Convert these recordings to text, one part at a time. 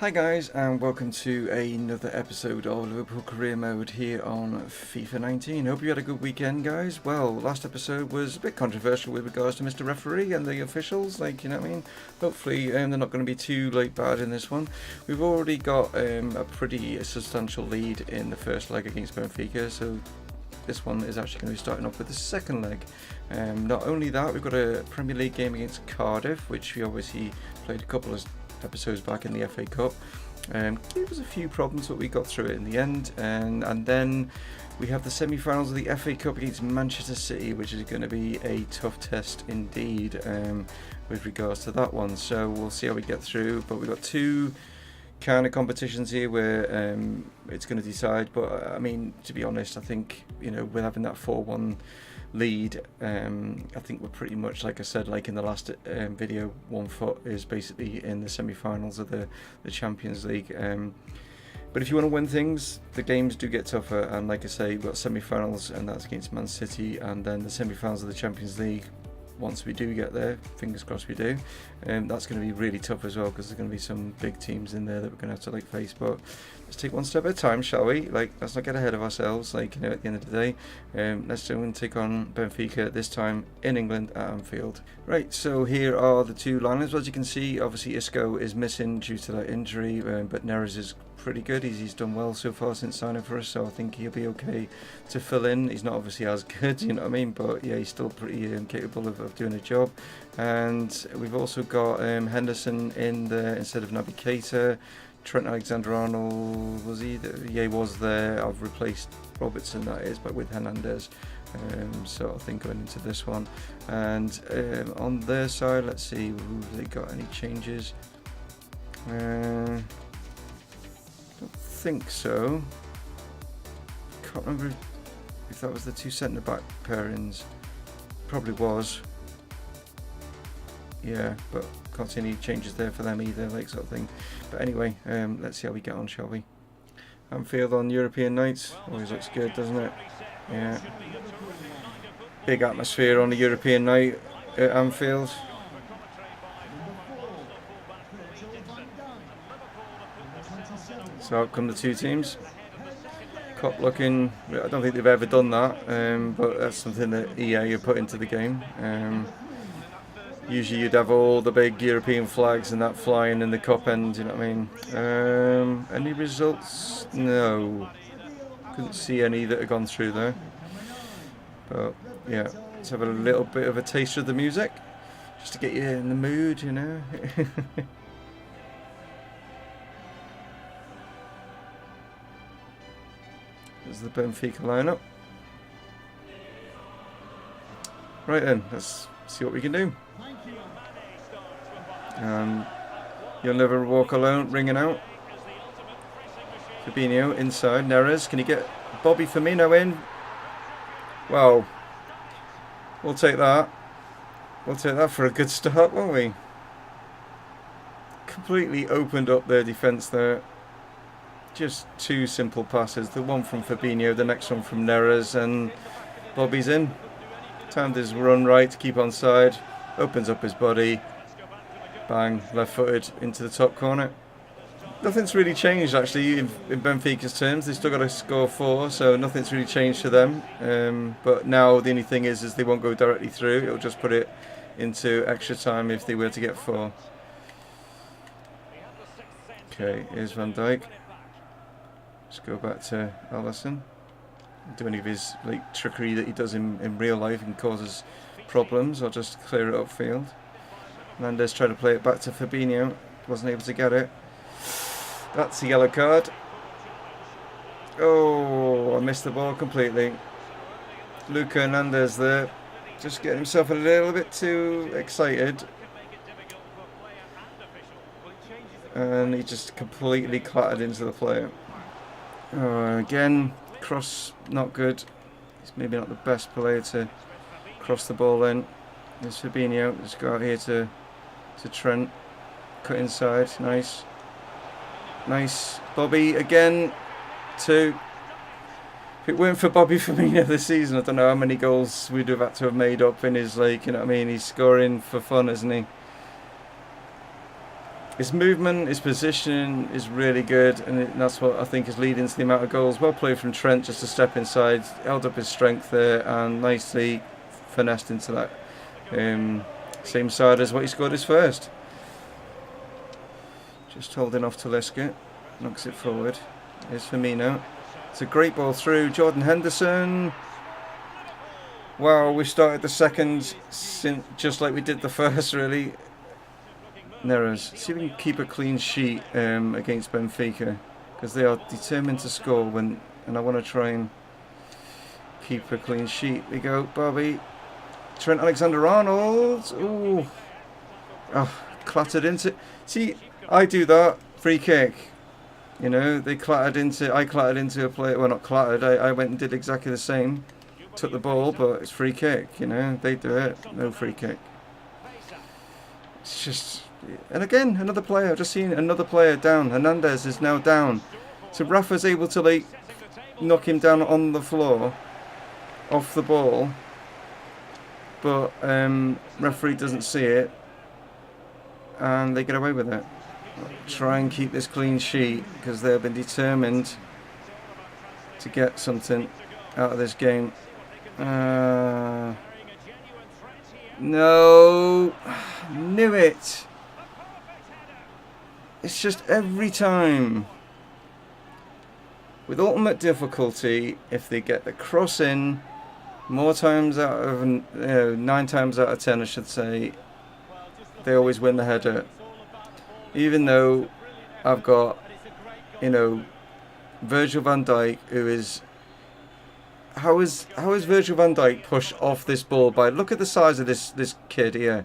Hi guys, and welcome to another episode of Liverpool Career Mode here on FIFA 19. Hope you had a good weekend, guys. Well, last episode was a bit controversial with regards to Mr. Referee and the officials, you know what I mean? Hopefully they're not going to be too bad in this one. We've already got a pretty substantial lead in the first leg against Benfica, so this one is actually going to be starting off with the second leg. Not only that, we've got a Premier League game against Cardiff, which we obviously played a couple of episodes back in the FA Cup. Gave us a few problems, but we got through it in the end. And then we have the semi-finals of the FA Cup against Manchester City, which is going to be a tough test indeed with regards to that one. So we'll see how we get through. But we've got two kind of competitions here where it's going to decide. But I mean, to be honest, I think we're having that 4-1 lead. I think we're pretty much, like I said, like in the last video, 1 foot is basically in the semi-finals of the Champions League. But if you want to win things, the games do get tougher, and like I say, we've got semi-finals, and that's against Man City, and then the semi-finals of the Champions League. Once we do get there, fingers crossed we do, that's going to be really tough as well, because there's going to be some big teams in there that we're going to have to face. But let's take one step at a time, shall we? Let's not get ahead of ourselves. At the end of the day, let's go and take on Benfica, this time in England at Anfield. Right, so here are the two lineups. As you can see, obviously Isco is missing due to that injury, but Neres is pretty good. He's done well so far since signing for us, so I think he'll be okay to fill in. He's not obviously as good, you know what I mean, but yeah, he's still pretty capable of doing a job. And we've also got Henderson in there instead of Naby Keita. Trent Alexander-Arnold, was he? Yeah, he was there. I've replaced Robertson, that is, but with Hernandez. So I think going into this one. And on their side, let's see, have they got any changes? Don't think so. Can't remember if that was the two centre back pairings. Probably was. Yeah, but can't see any changes there for them either, sort of thing. But anyway, let's see how we get on, shall we? Anfield on European nights always looks good, doesn't it? Yeah. Big atmosphere on a European night at Anfield. So out come the two teams. Cop looking, I don't think they've ever done that, but that's something that EA have put into the game. Usually you'd have all the big European flags and that flying in the cup end, you know what I mean? Any results? No. Couldn't see any that have gone through there. But yeah, let's have a little bit of a taste of the music, just to get you in the mood, you know? There's the Benfica lineup. Right then, let's see what we can do. You'll never walk alone, ringing out. Fabinho inside. Neres, can you get Bobby Firmino in? Well, we'll take that. We'll take that for a good start, won't we? Completely opened up their defence there. Just two simple passes. The one from Fabinho, the next one from Neres, and Bobby's in. Timed his run right to keep on side. Opens up his body. Bang, left-footed into the top corner. Nothing's really changed actually in Benfica's terms. They've still got to score 4, so nothing's really changed to them. But now the only thing is they won't go directly through. It'll just put it into extra time if they were to get 4. Okay, here's Van Dijk. Let's go back to Alisson. Do any of his trickery that he does in real life and causes problems, I'll just clear it upfield. Hernandez tried to play it back to Fabinho, wasn't able to get it. That's a yellow card. Oh, I missed the ball completely. Luca Hernandez there, just getting himself a little bit too excited. And he just completely clattered into the player. Again, cross not good. He's maybe not the best player to cross the ball in. There's Fabinho. Let's go out here to Trent. Cut inside. Nice. Nice. Bobby again. 2. If it weren't for Bobby Firmino this season, I don't know how many goals we'd have had to have made up in his you know what I mean? He's scoring for fun, isn't he? his movement, his position is really good, and that's what I think is leading to the amount of goals. Well played from Trent just to step inside, held up his strength there, and nicely finessed into that same side as what he scored his first. Just holding off Talisca, knocks it forward. Here's Firmino. It's a great ball through. Jordan Henderson. Wow, we started the second just like we did the first, really. Neres. See if we can keep a clean sheet against Benfica, because they are determined to score and I want to try and keep a clean sheet. We go, Bobby. Trent Alexander-Arnold. Ooh. Oh, clattered into. See, I do that. Free kick. You know, I clattered into a player. Well, not clattered. I went and did exactly the same. Took the ball, but it's free kick. You know, they do it. No free kick. It's just. And again, another player. I've just seen another player down. Hernandez is now down. So Rafa's able to like knock him down on the floor, off the ball. But referee doesn't see it, and they get away with it. Try and keep this clean sheet because they've been determined to get something out of this game. No, knew it. It's just every time. With ultimate difficulty, if they get the cross in, more times out of 9 times out of 10, I should say, they always win the header. Even though I've got, Virgil van Dijk, who is. How is Virgil van Dijk pushed off this ball by? Look at the size of this kid here,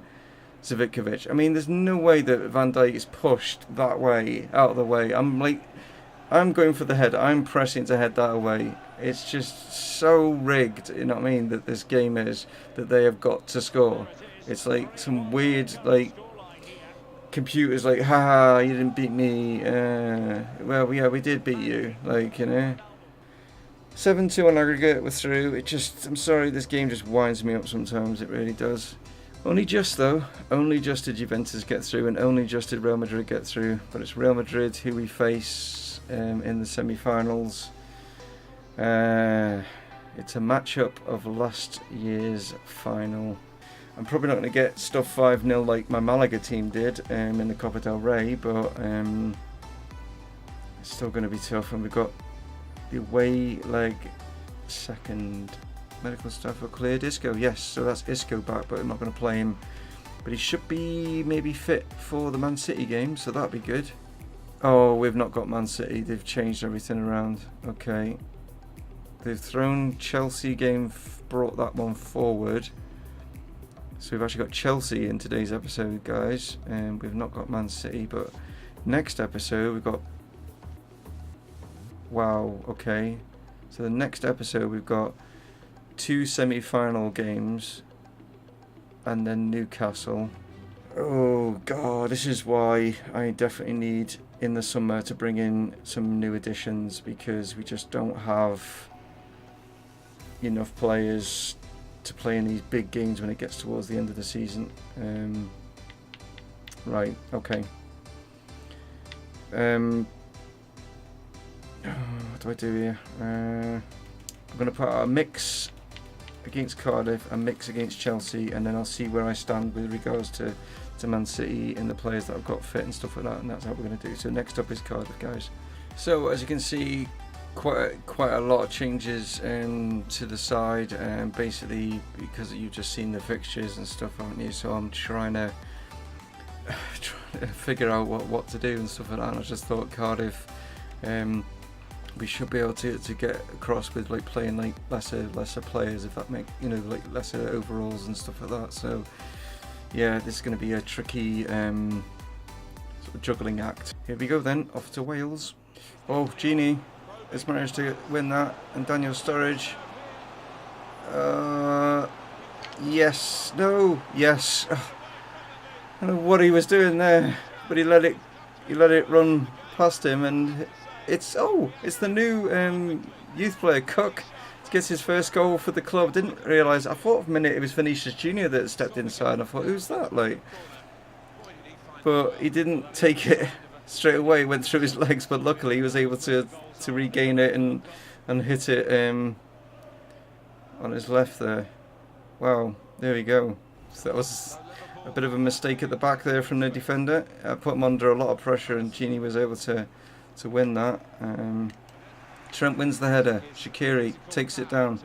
Savicevic. I mean, there's no way that Van Dijk is pushed that way, out of the way. I'm going for the head. I'm pressing to head that away. It's just so rigged, you know what I mean, that this game is, that they have got to score. It's like some weird, like, computers like, haha, you didn't beat me. Well, yeah, we did beat you. Like, 7-2 on aggregate, we're through. I'm sorry, this game just winds me up sometimes, it really does. Only just though, only just did Juventus get through, and only just did Real Madrid get through. But it's Real Madrid who we face in the semi-finals. It's a matchup of last year's final. I'm probably not going to get stuff 5-0 like my Malaga team did in the Copa del Rey, but it's still going to be tough. And we've got the away leg second. Medical staff are cleared. Isco, yes, so that's Isco back, but I'm not going to play him. But he should be maybe fit for the Man City game, so that'd be good. Oh, we've not got Man City. They've changed everything around. Okay. They've thrown Chelsea game, brought that one forward. So we've actually got Chelsea in today's episode, guys. And we've not got Man City, but next episode we've got... Wow, okay. So the next episode we've got 2 semi-final games and then Newcastle. Oh god, this is why I definitely need in the summer to bring in some new additions, because we just don't have enough players to play in these big games when it gets towards the end of the season. Right, okay. What do I do here? I'm going to put out a mix against Cardiff, a mix against Chelsea, and then I'll see where I stand with regards to Man City and the players that I've got fit and stuff like that, and that's how we're going to do. So next up is Cardiff, guys. So as you can see, quite a lot of changes to the side, basically because you've just seen the fixtures and stuff, haven't you? So I'm trying to figure out what to do and stuff like that, and I just thought Cardiff, we should be able to get across with like playing like lesser players, if that make like lesser overalls and stuff like that. So yeah, this is going to be a tricky sort of juggling act. Here we go then, off to Wales. Oh, Genie has managed to win that, and Daniel Sturridge. Yes, no, yes. I don't know what he was doing there, but he let it run past him, and it's the new youth player Cook gets his first goal for the club. Didn't realise. I thought for a minute it was Vinicius Junior that stepped inside. And I thought, who's that? Like, but he didn't take it straight away. It went through his legs, but luckily he was able to regain it and hit it on his left there. Wow, there we go. So that was a bit of a mistake at the back there from the defender. Put him under a lot of pressure, and Gini was able to win that. Trent wins the header. Shaqiri takes it down.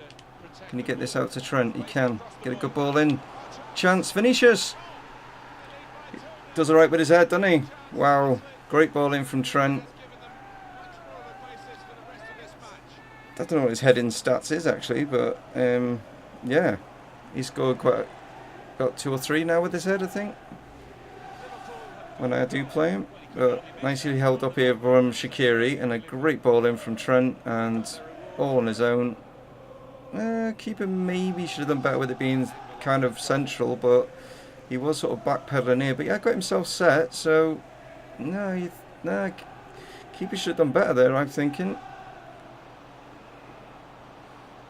Can he get this out to Trent? He can. Get a good ball in. Chance. Vinicius! Does alright with his head, doesn't he? Wow. Great ball in from Trent. I don't know what his heading stats is actually, but yeah. He scored got 2 or 3 now with his head, I think. When I do play him. But nicely held up here from Shaqiri, and a great ball in from Trent, and all on his own. Keeper maybe should have done better with it being kind of central, but he was sort of backpedaling here. But yeah, got himself set, so no, keeper should have done better there, I'm thinking.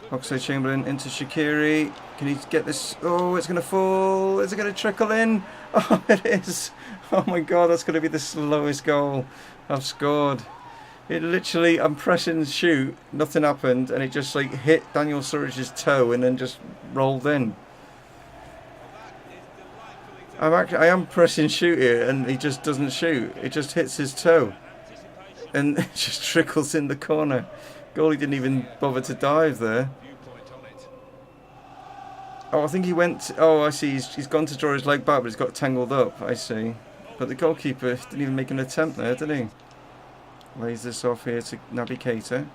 Oxlade-Chamberlain into Shaqiri. Can he get this? Oh, it's going to fall. Is it going to trickle in? Oh, it is. Oh my god, that's going to be the slowest goal I've scored. It literally, I'm pressing shoot, nothing happened, and it just like hit Daniel Sturridge's toe and then just rolled in. I am pressing shoot here, and he just doesn't shoot. It just hits his toe, and it just trickles in the corner. Goalie didn't even bother to dive there. Oh, I think he went. Oh, I see. He's gone to draw his leg back, but he's got tangled up. I see. But the goalkeeper didn't even make an attempt there, did he? Lays this off here to Naby Keita.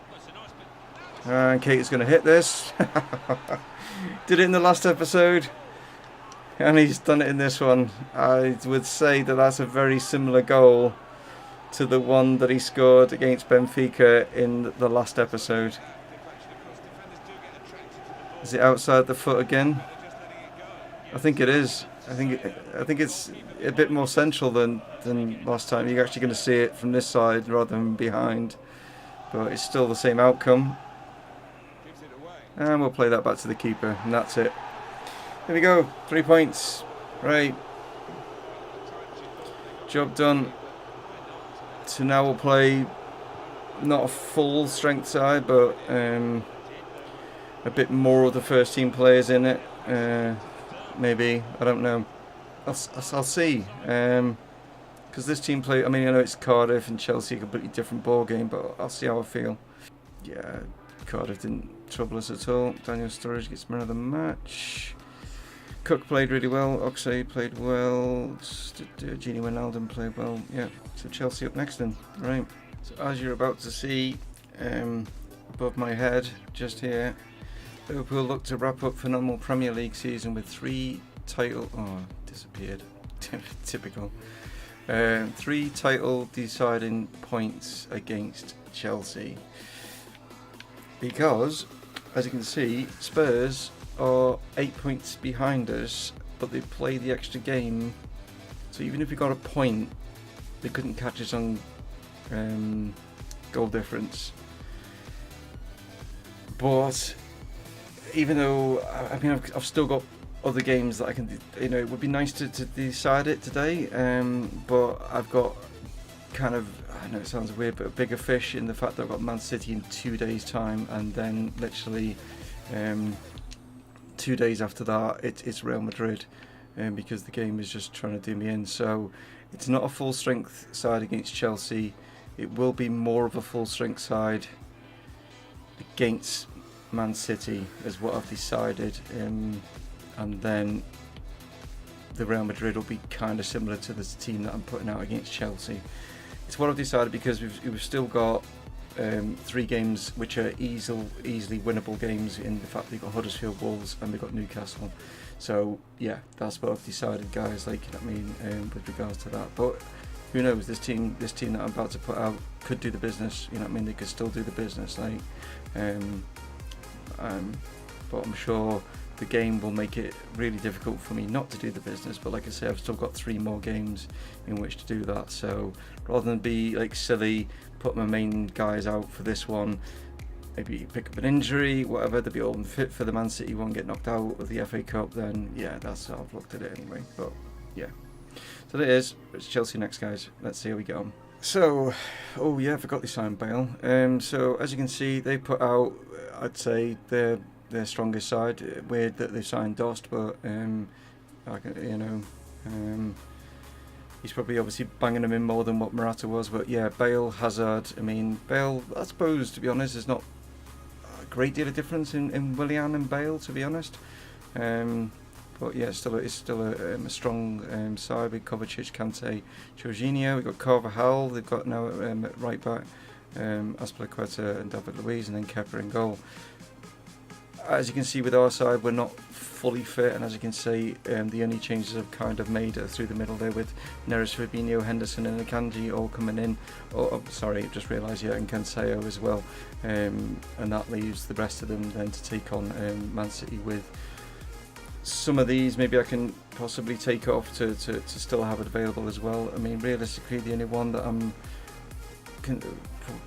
And Keita's going to hit this. Did it in the last episode. And he's done it in this one. I would say that that's a very similar goal to the one that he scored against Benfica in the last episode. Is it outside the foot again? I think it is. I think it's a bit more central than last time. You're actually going to see it from this side rather than behind, but it's still the same outcome. And we'll play that back to the keeper, and that's it. There we go. 3 points. Right. Job done. So now we'll play not a full strength side, but a bit more of the first team players in it. Maybe, I don't know. I'll see. Because this team play. I mean, I know it's Cardiff and Chelsea, a completely different ball game, but I'll see how I feel. Yeah, Cardiff didn't trouble us at all. Daniel Sturridge gets man of the match. Cook played really well. Oxlade played well. Gini Wijnaldum played well. Yeah, so Chelsea up next then. Right. So as you're about to see, above my head, just here, Liverpool look to wrap up phenomenal Premier League season with 3 title. Oh, disappeared. Typical. 3 title deciding points against Chelsea. Because, as you can see, Spurs are 8 points behind us, but they play the extra game. So even if we got a point, they couldn't catch us on goal difference. But even though, I mean, I've still got other games that I can, it would be nice to decide it today, but I've got kind of, I know it sounds weird, but a bigger fish in the fact that I've got Man City in 2 days' time, and then literally 2 days after that, it's Real Madrid, because the game is just trying to do me in. So it's not a full strength side against Chelsea. It will be more of a full strength side against Man City, is what I've decided, and then the Real Madrid will be kind of similar to the team that I'm putting out against Chelsea. It's what I've decided because we've still got 3 games which are easily winnable games, in the fact we've got Huddersfield, Wolves, and we've got Newcastle. So yeah, that's what I've decided, guys. Like, I mean, with regards to that, but who knows? This team that I'm about to put out could do the business. You know what I mean? They could still do the business. Like, but I'm sure the game will make it really difficult for me not to do the business. But like I say, I've still got 3 more games in which to do that. So rather than be like silly, put my main guys out for this one, maybe pick up an injury, whatever, they'll be all fit for the Man City one, get knocked out of the FA Cup, then yeah, that's how I've looked at it anyway. But yeah, So there it is. It's Chelsea next, guys. Let's see how we get on. So, oh yeah, I forgot they signed Bale. So as you can see, they put out, I'd say, their strongest side. Weird that they signed Dost, but he's probably obviously banging them in more than what Morata was. But yeah, Bale, Hazard. I mean, Bale, I suppose, to be honest, there's not a great deal of difference in Willian and Bale, to be honest. But yeah, it's still a strong side with Kovacic, Kante, Jorginho. We've got Carvajal. They've got now at right back Azpilicueta and David Luiz, and then Kepa in goal. As you can see with our side, we're not fully fit, and as you can see, the only changes I've kind of made through the middle there with Neres, Fabinho, Henderson and Akanji all coming in. Sorry, just realised, yeah, and Cancelo as well. And that leaves the rest of them then to take on Man City with some of these. Maybe I can possibly take off to still have it available as well. I mean, realistically, the only one that can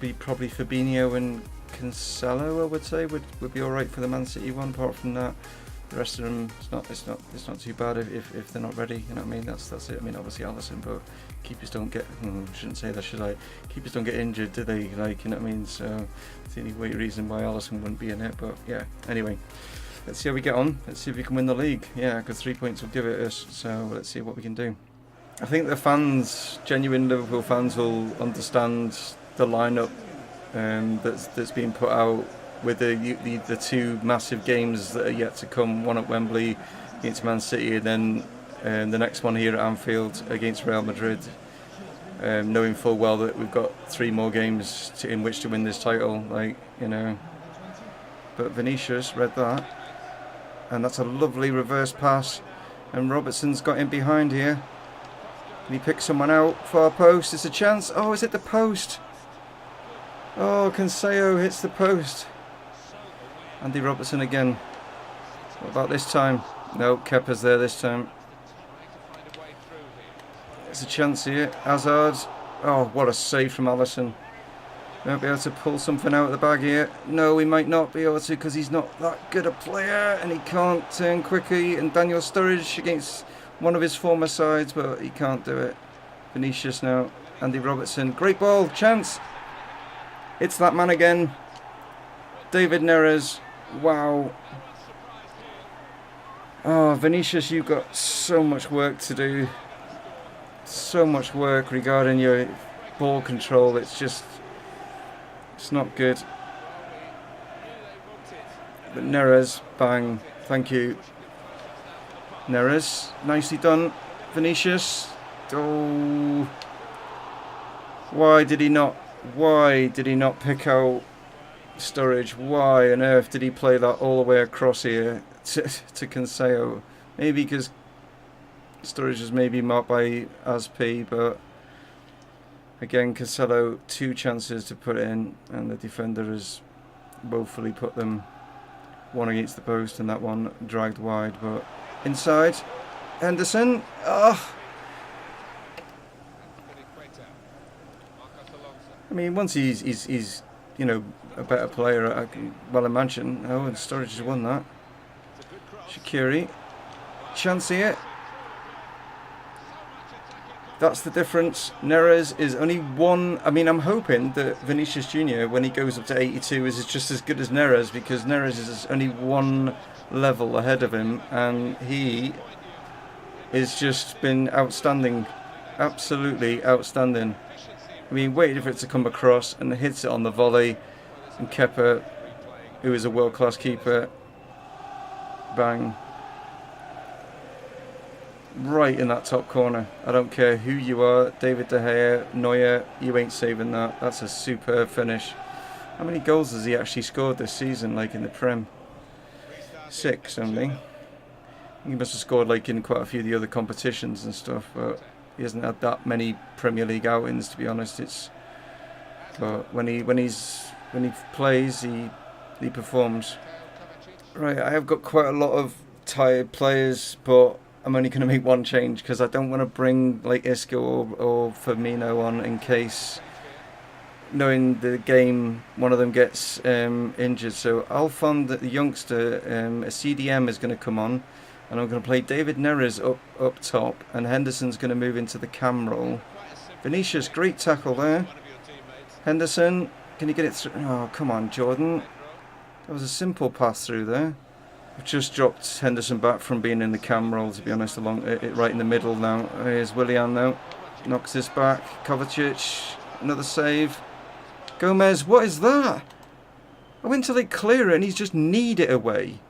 be probably Fabinho and Cancelo, I would say, would be all right for the Man City one. Apart from that, the rest of them, it's not too bad if they're not ready. You know what I mean? That's it. I mean, obviously Alisson, but keepers don't get. Shouldn't say that, should I? Keepers don't get injured, do they? Like, you know what I mean? So it's the only reason why Alisson wouldn't be in it. But yeah. Anyway, let's see how we get on. Let's see if we can win the league. Yeah, because 3 points will give it us. So let's see what we can do. I think the fans, genuine Liverpool fans, will understand the lineup that's been put out with the two massive games that are yet to come. One at Wembley against Man City, and then the next one here at Anfield against Real Madrid. Knowing full well that we've got 3 more games in which to win this title, like, you know. But Vinicius read that, and that's a lovely reverse pass, and Robertson's got in behind here. Can he pick someone out? Far post, it's a chance. Oh, is it the post? Oh, Cancelo hits the post. Andy Robertson again. What about this time? No, Kepa's there this time. It's a chance here. Hazard. Oh, what a save from Alisson. Might be able to pull something out of the bag here. No, he might not be able to because he's not that good a player and he can't turn quickly. And Daniel Sturridge against one of his former sides, but he can't do it. Vinicius now. Andy Robertson. Great ball. Chance. It's that man again. David Neres. Wow. Oh, Vinicius, you've got so much work to do. So much work regarding your ball control. It's not good. But Neres, bang. Thank you. Neres, nicely done. Vinicius. Oh. Why did he not pick out Sturridge? Why on earth did he play that all the way across here to Cancelo? Maybe because Sturridge was maybe marked by Asp, but again, Cancelo, 2 chances to put it in, and the defender has woefully put them, one against the post and that one dragged wide. But inside, Henderson. I mean, once he's you know, a better player, I can well imagine. Oh, and Sturridge has won that. Shaqiri. Chance here. That's the difference. Neres is only one. I mean, I'm hoping that Vinicius Jr., when he goes up to 82, is just as good as Neres, because Neres is only one level ahead of him, and he has just been outstanding. Absolutely outstanding. I mean, waited for it to come across and hits it on the volley. And Kepa, who is a world-class keeper, bang. Right in that top corner. I don't care who you are, David De Gea, Neuer, you ain't saving that. That's a superb finish. How many goals has he actually scored this season, like in the Prem? 6 only. He must have scored like in quite a few of the other competitions and stuff, but he hasn't had that many Premier League outings, to be honest. But when he plays, he performs. Right, I have got quite a lot of tired players, but I'm only going to make one change because I don't want to bring like Isco or Firmino on in case, knowing the game, one of them gets injured. So Alfond, the youngster, a CDM is going to come on. And I'm going to play David Neres up top, and Henderson's going to move into the cam role. Vinicius, great tackle there. Henderson, can you get it through? Oh, come on, Jordan. That was a simple pass through there. I've just dropped Henderson back from being in the cam role, to be honest, along it right in the middle now. Here's Willian now. Knocks this back. Kovacic, another save. Gomez, what is that? I went to like clear it and he's just kneed it away.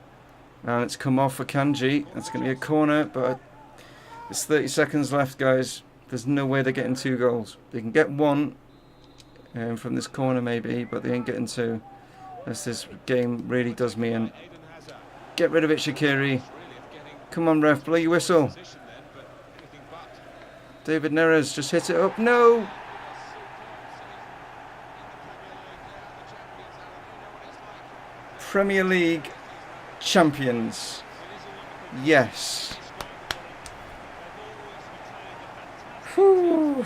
And it's come off for Kanji. That's going to be a corner, but it's 30 seconds left, guys. There's no way they're getting 2 goals. They can get 1 from this corner maybe, but they ain't getting 2. As this game really does me in. Get rid of it, Shaqiri. Come on, ref, blow your whistle. David Neres, just hit it up. No! Premier League champions. Yes. Whew.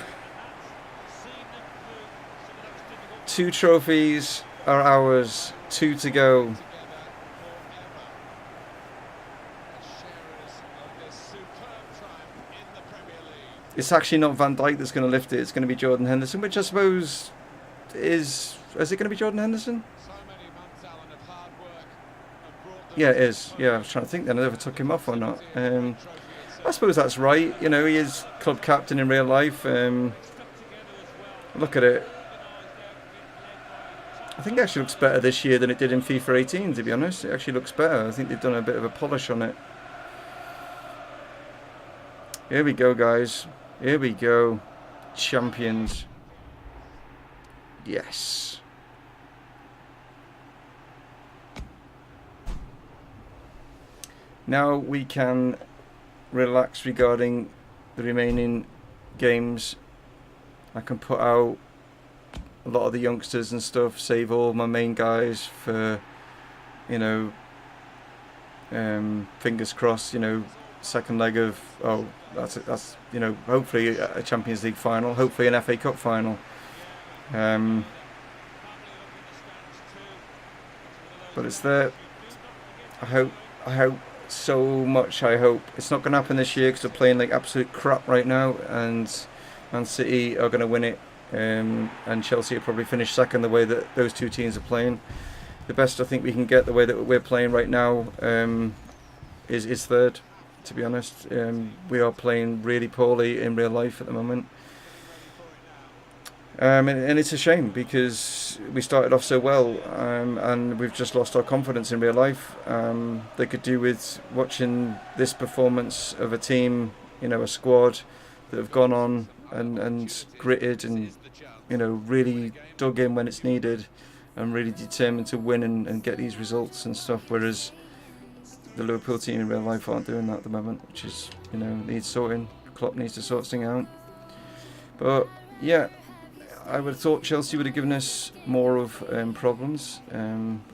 2 trophies are ours. 2 to go. It's actually not Van Dijk that's going to lift it. It's going to be Jordan Henderson, which I suppose is... Is it going to be Jordan Henderson? Yeah, it is. Yeah, I was trying to think then. I never took him off or not. I suppose that's right. You know, he is club captain in real life. Look at it. I think it actually looks better this year than it did in FIFA 18, to be honest. It actually looks better. I think they've done a bit of a polish on it. Here we go, guys. Here we go. Champions. Yes. Now we can relax regarding the remaining games. I can put out a lot of the youngsters and stuff, save all my main guys for, you know, fingers crossed, you know, second leg of, that's you know, hopefully a Champions League final, hopefully an FA Cup final. But it's there. I hope so much. I hope it's not going to happen this year because they're playing like absolute crap right now, and Man City are going to win it, and Chelsea will probably finish second the way that those 2 teams are playing. The best I think we can get the way that we're playing right now is third, to be honest. We are playing really poorly in real life at the moment. And it's a shame because we started off so well, and we've just lost our confidence in real life. They could do with watching this performance of a team, you know, a squad that have gone on and gritted and, you know, really dug in when it's needed and really determined to win and get these results and stuff, whereas the Liverpool team in real life aren't doing that at the moment, which is, you know, needs sorting. Klopp needs to sort things out. But yeah, I would have thought Chelsea would have given us more of problems,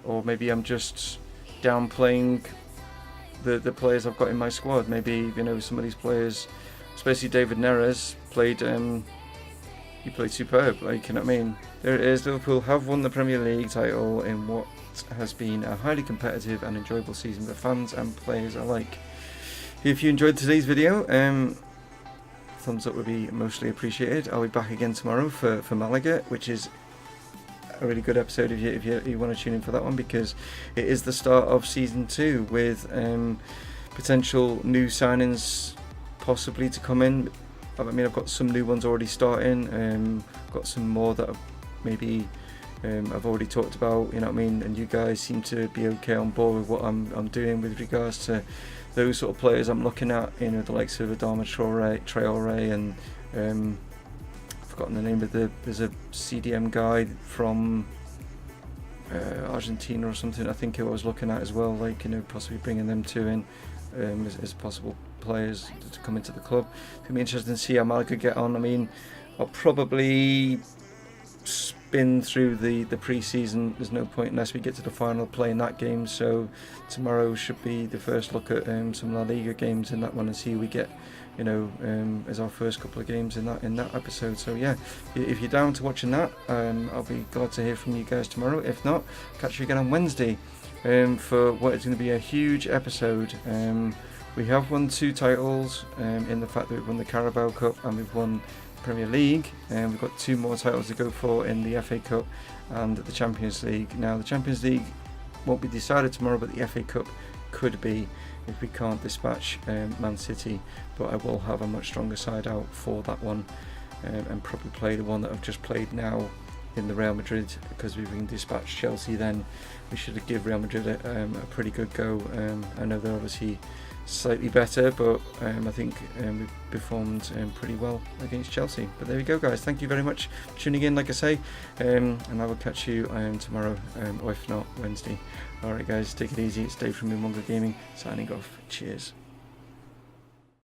or maybe I'm just downplaying the players I've got in my squad. Maybe, you know, some of these players, especially David Neres, played superb. Like, you know what I mean? There it is. Liverpool have won the Premier League title in what has been a highly competitive and enjoyable season for fans and players alike. If you enjoyed today's video, thumbs up would be mostly appreciated. I'll be back again tomorrow for Malaga, which is a really good episode if you want to tune in for that one, because it is the start of season 2 with potential new signings possibly to come in. I mean, I've got some new ones already starting, got some more that maybe I've already talked about, you know what I mean, and you guys seem to be okay on board with what I'm doing with regards to those sort of players I'm looking at, you know, the likes of Adama Traore and I've forgotten the name of there's a CDM guy from Argentina or something, I think I was looking at as well, like, you know, possibly bringing them two in as possible players to come into the club. It's going to be interesting to see how Malaga get on. I mean, I'll probably spin through the pre-season. There's no point unless we get to the final playing that game, so tomorrow should be the first look at some La Liga games in that one and see who we get, you know, as our first couple of games in that episode. So yeah, if you're down to watching that, I'll be glad to hear from you guys tomorrow. If not, catch you again on Wednesday for what is going to be a huge episode We have won 2 titles in the fact that we've won the Carabao Cup and we've won Premier League, and we've got 2 more titles to go for in the FA Cup and the Champions League. Now the Champions League won't be decided tomorrow, but the FA Cup could be if we can't dispatch Man City, but I will have a much stronger side out for that one, and probably play the one that I've just played now in the Real Madrid, because if we can dispatch Chelsea then we should give Real Madrid a pretty good go. I know they're obviously slightly better, but I think we've performed pretty well against Chelsea. But there we go, guys. Thank you very much for tuning in, like I say, and I will catch you tomorrow, or if not Wednesday. Alright guys, take it easy. It's Dave from Mumongu Gaming signing off. Cheers.